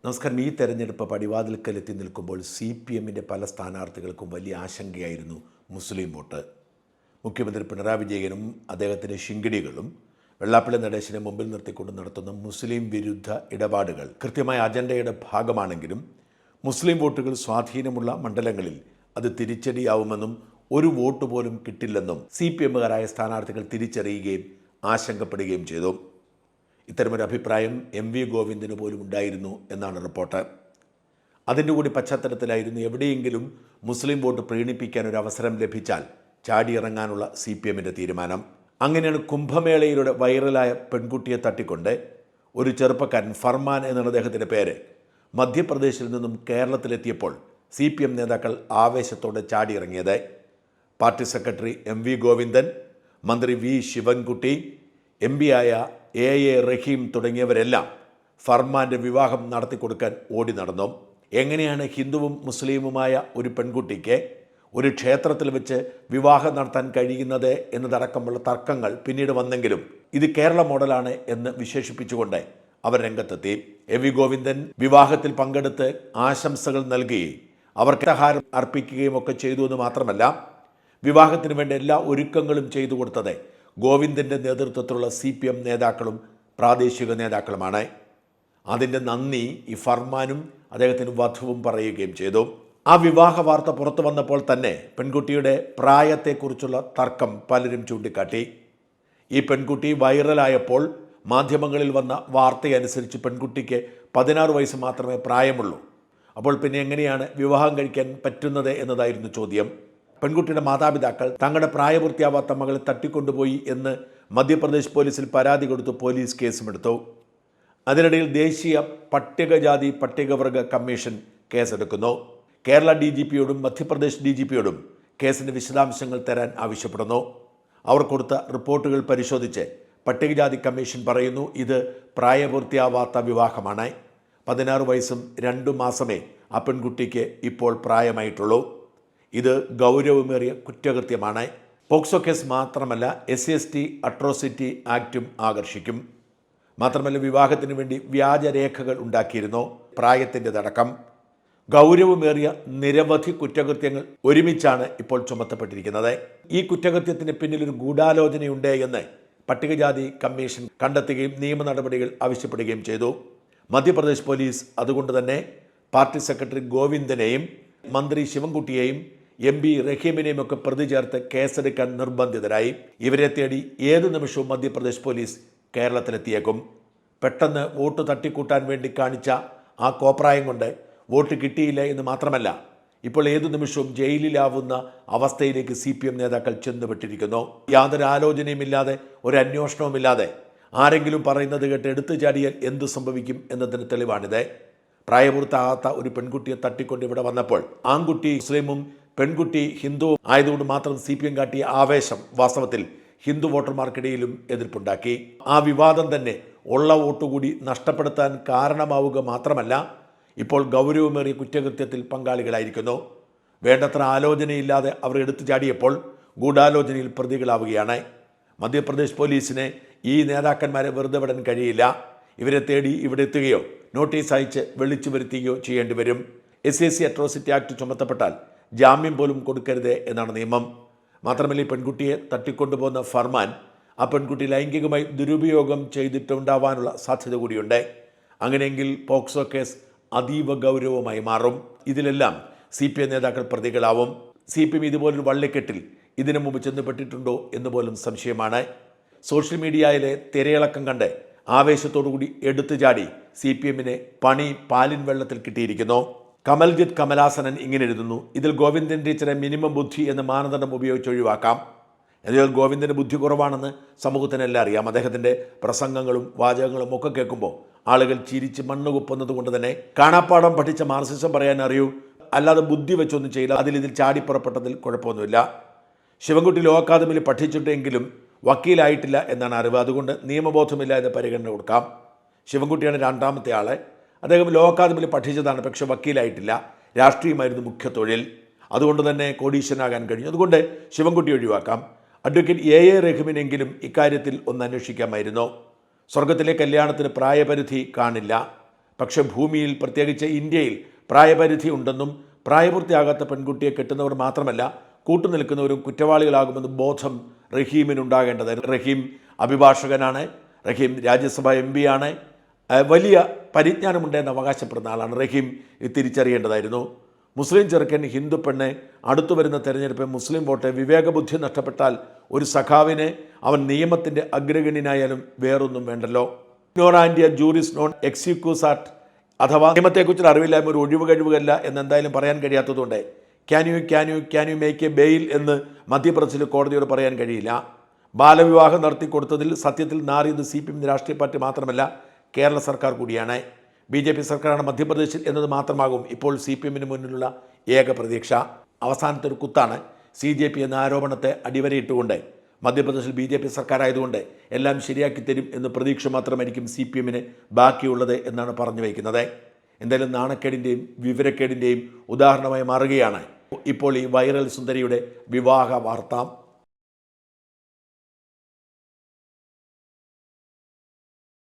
നമസ്കാരം. ഈ തെരഞ്ഞെടുപ്പ് പടിവാതിൽക്കലെത്തി നിൽക്കുമ്പോൾ CPM-ൻ്റെ പല സ്ഥാനാർത്ഥികൾക്കും വലിയ ആശങ്കയായിരുന്നു മുസ്ലിം വോട്ട്. മുഖ്യമന്ത്രി പിണറായി വിജയനും അദ്ദേഹത്തിൻ്റെ ശിങ്കിടികളും വെള്ളാപ്പള്ളി നടേശനെ മുമ്പിൽ നിർത്തിക്കൊണ്ട് നടത്തുന്ന മുസ്ലിം വിരുദ്ധ ഇടപാടുകൾ കൃത്യമായ അജണ്ടയുടെ ഭാഗമാണെങ്കിലും മുസ്ലിം വോട്ടുകൾ സ്വാധീനമുള്ള മണ്ഡലങ്ങളിൽ അത് തിരിച്ചടിയാവുമെന്നും ഒരു വോട്ട് പോലും കിട്ടില്ലെന്നും CPM-കാരായ സ്ഥാനാർത്ഥികൾ തിരിച്ചറിയുകയും ആശങ്കപ്പെടുകയും ചെയ്തു. ഇത്തരമൊരു അഭിപ്രായം MV ഗോവിന്ദന് പോലും ഉണ്ടായിരുന്നു എന്നാണ് റിപ്പോർട്ട്. അതിൻ്റെ കൂടി പശ്ചാത്തലത്തിലായിരുന്നു എവിടെയെങ്കിലും മുസ്ലിം വോട്ട് പ്രീണിപ്പിക്കാൻ ഒരു അവസരം ലഭിച്ചാൽ ചാടിയിറങ്ങാനുള്ള CPM-ൻ്റെ തീരുമാനം. അങ്ങനെയാണ് കുംഭമേളയിലൂടെ വൈറലായ പെൺകുട്ടിയെ തട്ടിക്കൊണ്ട് ഒരു ചെറുപ്പക്കാരൻ ഫർമാൻ എന്നാണ് അദ്ദേഹത്തിൻ്റെ പേര് മധ്യപ്രദേശിൽ നിന്നും കേരളത്തിലെത്തിയപ്പോൾ CPM നേതാക്കൾ ആവേശത്തോടെ ചാടിയിറങ്ങിയത്. പാർട്ടി സെക്രട്ടറി MV ഗോവിന്ദൻ, മന്ത്രി V ശിവൻകുട്ടി, MP ആയ AA റഹീം തുടങ്ങിയവരെല്ലാം ഫർമാൻ്റെ വിവാഹം നടത്തിക്കൊടുക്കാൻ ഓടി നടന്നു. എങ്ങനെയാണ് ഹിന്ദുവും മുസ്ലിമുമായ ഒരു പെൺകുട്ടിക്ക് ഒരു ക്ഷേത്രത്തിൽ വെച്ച് വിവാഹം നടത്താൻ കഴിയുന്നത് എന്നതടക്കമുള്ള തർക്കങ്ങൾ പിന്നീട് വന്നെങ്കിലും ഇത് കേരള മോഡലാണ് എന്ന് വിശേഷിപ്പിച്ചുകൊണ്ട് അവർ രംഗത്തെത്തി. MV ഗോവിന്ദൻ വിവാഹത്തിൽ പങ്കെടുത്ത് ആശംസകൾ നൽകുകയും അവർക്ക് ആഹാരം അർപ്പിക്കുകയും ഒക്കെ ചെയ്തു എന്ന് മാത്രമല്ല, വിവാഹത്തിന് വേണ്ട എല്ലാ ഒരുക്കങ്ങളും ചെയ്തു കൊടുത്തത് ഗോവിന്ദൻ്റെ നേതൃത്വത്തിലുള്ള CPM നേതാക്കളും പ്രാദേശിക നേതാക്കളുമാണ്. അതിൻ്റെ നന്ദി ഈ ഫർമാനും അദ്ദേഹത്തിന് വധുവും പറയുകയും ചെയ്തു. ആ വിവാഹ വാർത്ത പുറത്തു വന്നപ്പോൾ തന്നെ പെൺകുട്ടിയുടെ പ്രായത്തെക്കുറിച്ചുള്ള തർക്കം പലരും ചൂണ്ടിക്കാട്ടി. ഈ പെൺകുട്ടി വൈറലായപ്പോൾ മാധ്യമങ്ങളിൽ വന്ന വാർത്തയനുസരിച്ച് പെൺകുട്ടിക്ക് 16 വയസ്സ് മാത്രമേ പ്രായമുള്ളൂ. അപ്പോൾ പിന്നെ എങ്ങനെയാണ് വിവാഹം കഴിക്കാൻ പറ്റുന്നത് എന്നതായിരുന്നു ചോദ്യം. പെൺകുട്ടിയുടെ മാതാപിതാക്കൾ തങ്ങളുടെ പ്രായപൂർത്തിയാവാത്ത മകളെ തട്ടിക്കൊണ്ടുപോയി എന്ന് മധ്യപ്രദേശ് പോലീസിൽ പരാതി കൊടുത്തു പോലീസ് കേസുമെടുത്തു. അതിനിടയിൽ ദേശീയ പട്ടികജാതി പട്ടികവർഗ കമ്മീഷൻ കേസെടുക്കുന്നു. കേരള DGP-യോടും മധ്യപ്രദേശ് DGP-യോടും കേസിൻ്റെ വിശദാംശങ്ങൾ തരാൻ ആവശ്യപ്പെടുന്നു. അവർ കൊടുത്ത റിപ്പോർട്ടുകൾ പരിശോധിച്ച് പട്ടികജാതി കമ്മീഷൻ പറയുന്നു, ഇത് പ്രായപൂർത്തിയാവാത്ത വിവാഹമാണ്. 16 വയസ്സും 2 മാസമേ ആ പെൺകുട്ടിക്ക് ഇപ്പോൾ പ്രായമായിട്ടുള്ളൂ. ഇത് ഗൗരവമേറിയ കുറ്റകൃത്യമാണ്. പോക്സോ കേസ് മാത്രമല്ല, SC/ST അട്രോസിറ്റി ആക്റ്റും ആകർഷിക്കും. മാത്രമല്ല, വിവാഹത്തിന് വേണ്ടി വ്യാജരേഖകൾ ഉണ്ടാക്കിയിരുന്നു. പ്രായത്തിൻ്റെതടക്കം ഗൗരവമേറിയ നിരവധി കുറ്റകൃത്യങ്ങൾ ഒരുമിച്ചാണ് ഇപ്പോൾ ചുമത്തപ്പെട്ടിരിക്കുന്നത്. ഈ കുറ്റകൃത്യത്തിന് പിന്നിൽ ഒരു ഗൂഢാലോചനയുണ്ട് എന്ന് പട്ടികജാതി കമ്മീഷൻ കണ്ടെത്തുകയും നിയമ നടപടികൾ ആവശ്യപ്പെടുകയും ചെയ്തു. മധ്യപ്രദേശ് പോലീസ് അതുകൊണ്ട് തന്നെ പാർട്ടി സെക്രട്ടറി ഗോവിന്ദനെയും മന്ത്രി ശിവൻകുട്ടിയെയും MP റഹീമിനെയും ഒക്കെ പ്രതി ചേർത്ത് കേസെടുക്കാൻ നിർബന്ധിതരായി. ഇവരെ തേടി ഏതു നിമിഷവും മധ്യപ്രദേശ് പോലീസ് കേരളത്തിലെത്തിയേക്കും. പെട്ടെന്ന് വോട്ട് തട്ടിക്കൂട്ടാൻ വേണ്ടി കാണിച്ച ആ കോപ്രായം കൊണ്ട് വോട്ട് കിട്ടിയില്ല എന്ന് മാത്രമല്ല, ഇപ്പോൾ ഏതു നിമിഷവും ജയിലിലാവുന്ന അവസ്ഥയിലേക്ക് CPM നേതാക്കൾ ചെന്നുപെട്ടിരിക്കുന്നു. യാതൊരു ആലോചനയുമില്ലാതെ, ഒരു അന്വേഷണവുമില്ലാതെ ആരെങ്കിലും പറയുന്നത് കേട്ട് എടുത്തു ചാടിയാൽ എന്തു സംഭവിക്കും എന്നതിന് തെളിവാണിത്. പ്രായപൂർത്തിയാകാത്ത ഒരു പെൺകുട്ടിയെ തട്ടിക്കൊണ്ട് ഇവിടെ വന്നപ്പോൾ ആൺകുട്ടി മുസ്ലിമും പെൺകുട്ടി ഹിന്ദുവും ആയതുകൊണ്ട് മാത്രം CPM കാട്ടിയ ആവേശം വാസ്തവത്തിൽ ഹിന്ദു വോട്ടർമാർക്കിടയിലും എതിർപ്പുണ്ടാക്കി. ആ വിവാദം തന്നെ ഉള്ള വോട്ടുകൂടി നഷ്ടപ്പെടുത്താൻ കാരണമാവുക മാത്രമല്ല, ഇപ്പോൾ ഗൗരവമേറിയ കുറ്റകൃത്യത്തിൽ പങ്കാളികളായിരിക്കുന്നു. വേണ്ടത്ര ആലോചനയില്ലാതെ അവർ എടുത്തു ചാടിയപ്പോൾ ഗൂഢാലോചനയിൽ പ്രതികളാവുകയാണ്. മധ്യപ്രദേശ് പോലീസിന് ഈ നേതാക്കന്മാരെ വെറുതെ വിടാൻ കഴിയില്ല. ഇവരെ തേടി ഇവിടെ എത്തുകയോ നോട്ടീസ് അയച്ച് വിളിച്ചു വരുത്തുകയോ ചെയ്യേണ്ടി വരും. SC/ST അട്രോസിറ്റി ആക്ട് ചുമത്തപ്പെട്ടാൽ ജാമ്യം പോലും കൊടുക്കരുത് എന്നാണ് നിയമം. മാത്രമല്ല, ഈ പെൺകുട്ടിയെ തട്ടിക്കൊണ്ടുപോകുന്ന ഫർമാൻ ആ പെൺകുട്ടി ലൈംഗികമായി ദുരുപയോഗം ചെയ്തിട്ടുണ്ടാവാനുള്ള സാധ്യത കൂടിയുണ്ട്. അങ്ങനെയെങ്കിൽ പോക്സോ കേസ് അതീവ ഗൗരവമായി മാറും. ഇതിലെല്ലാം CPM നേതാക്കൾ പ്രതികളാവും. CPM ഇതുപോലൊരു വള്ളിക്കെട്ടിൽ ഇതിനു മുമ്പ് ചെന്നുപെട്ടിട്ടുണ്ടോ എന്ന് പോലും സംശയമാണ്. സോഷ്യൽ മീഡിയയിലെ തിരയിളക്കം കണ്ട് ആവേശത്തോടുകൂടി എടുത്തു ചാടി CPM-നെ പണി പാലിൻ വെള്ളത്തിൽ കിട്ടിയിരിക്കുന്നു. കമൽജിത്ത് കമലാസനൻ ഇങ്ങനെ എഴുതുന്നു, ഇതിൽ ഗോവിന്ദൻ ടീച്ചറെ മിനിമം ബുദ്ധി എന്ന മാനദണ്ഡം ഉപയോഗിച്ച് ഒഴിവാക്കാം. എന്നാൽ ഗോവിന്ദന് ബുദ്ധി കുറവാണെന്ന് സമൂഹത്തിനെല്ലാം അറിയാം. അദ്ദേഹത്തിൻ്റെ പ്രസംഗങ്ങളും വാചകങ്ങളും ഒക്കെ കേൾക്കുമ്പോൾ ആളുകൾ ചിരിച്ച് മണ്ണ് കുപ്പുന്നത് കൊണ്ട് തന്നെ കാണാപ്പാടം പഠിച്ച മാർക്സിസം പറയാൻ അറിയൂ, അല്ലാതെ ബുദ്ധി വെച്ചൊന്നും ചെയ്യില്ല. ഇതിൽ ചാടിപ്പുറപ്പെട്ടതിൽ കുഴപ്പമൊന്നുമില്ല. ശിവൻകുട്ടി ലോ അക്കാദമിയിൽ പഠിച്ചിട്ടെങ്കിലും വക്കീലായിട്ടില്ല എന്നാണ് അറിവ്. അതുകൊണ്ട് നിയമബോധമില്ല എന്ന് പരിഗണന കൊടുക്കാം. ശിവൻകുട്ടിയാണ് രണ്ടാമത്തെ ആൾ. അദ്ദേഹം ലോ അക്കാദമിയിൽ പഠിച്ചതാണ്, പക്ഷെ വക്കീലായിട്ടില്ല. രാഷ്ട്രീയമായിരുന്നു മുഖ്യ തൊഴിൽ. അതുകൊണ്ട് തന്നെ കോടീശ്വരനാകാൻ കഴിഞ്ഞു. അതുകൊണ്ട് ശിവൻകുട്ടി ഒഴിവാക്കാം. അഡ്വക്കേറ്റ് AA റഹീമിനെങ്കിലും ഇക്കാര്യത്തിൽ ഒന്ന് അന്വേഷിക്കാമായിരുന്നു. സ്വർഗത്തിലെ കല്യാണത്തിന് പ്രായപരിധി കാണില്ല. പക്ഷെ ഭൂമിയിൽ പ്രത്യേകിച്ച് ഇന്ത്യയിൽ പ്രായപരിധി ഉണ്ടെന്നും പ്രായപൂർത്തിയാകാത്ത പെൺകുട്ടിയെ കെട്ടുന്നവർ മാത്രമല്ല കൂട്ടുനിൽക്കുന്നവരും കുറ്റവാളികളാകുമെന്ന് ബോധം റഹീമിനുണ്ടാകേണ്ടതായിരുന്നു. റഹീം അഭിഭാഷകനാണ്, റഹീം രാജ്യസഭ MP ആണ്, വലിയ പരിജ്ഞാനമുണ്ടെന്ന് അവകാശപ്പെടുന്ന ആളാണ്. റഹീം തിരിച്ചറിയേണ്ടതായിരുന്നു. മുസ്ലിം ചെറുക്കൻ, ഹിന്ദു പെണ്ണ്, അടുത്തു വരുന്ന തെരഞ്ഞെടുപ്പ് മുസ്ലിം വോട്ട്, വിവേകബുദ്ധി നഷ്ടപ്പെട്ടാൽ ഒരു സഖാവിന് അവൻ നിയമത്തിൻ്റെ അഗ്രഗണ്യനായാലും വേറൊന്നും വേണ്ടല്ലോ. ഇഗ്നോറാൻഡിയ ജൂറിസ് നോൺ എക്സിക്യൂസാറ്റ് അഥവാ നിയമത്തെക്കുറിച്ചുള്ള അറിവില്ലായ്മ ഒരു ഒഴിവ് കഴിവുകല്ല എന്നെന്തായാലും പറയാൻ കഴിയാത്തതുകൊണ്ട് can you make a bail എന്ന് മധ്യപ്രദേശിൽ കോടതിയോട് പറയാൻ കഴിയില്ല. ബാലവിവാഹം നടത്തിക്കൊടുത്തതിൽ സത്യത്തിൽ നാറിയത് CPM രാഷ്ട്രീയ പാർട്ടി മാത്രമല്ല, കേരള സർക്കാർ കൂടിയാണ്. BJP സർക്കാരാണ് മധ്യപ്രദേശിൽ എന്നത് മാത്രമാകും ഇപ്പോൾ CPM മുന്നിലുള്ള ഏക പ്രതീക്ഷ. അവസാനത്തെ ഒരു കുത്താണ് CJP എന്ന ആരോപണത്തെ അടിവരയിട്ടുകൊണ്ട് മധ്യപ്രദേശിൽ BJP സർക്കാരായതുകൊണ്ട് എല്ലാം ശരിയാക്കി തരും എന്ന പ്രതീക്ഷ മാത്രമായിരിക്കും CPM ബാക്കിയുള്ളത് എന്നാണ് പറഞ്ഞു വയ്ക്കുന്നത്. എന്തായാലും നാണക്കേടിൻ്റെയും വിവരക്കേടിൻ്റെയും ഉദാഹരണമായി മാറുകയാണ് ഇപ്പോൾ ഈ വൈറൽ സുന്ദരിയുടെ വിവാഹ വാർത്ത.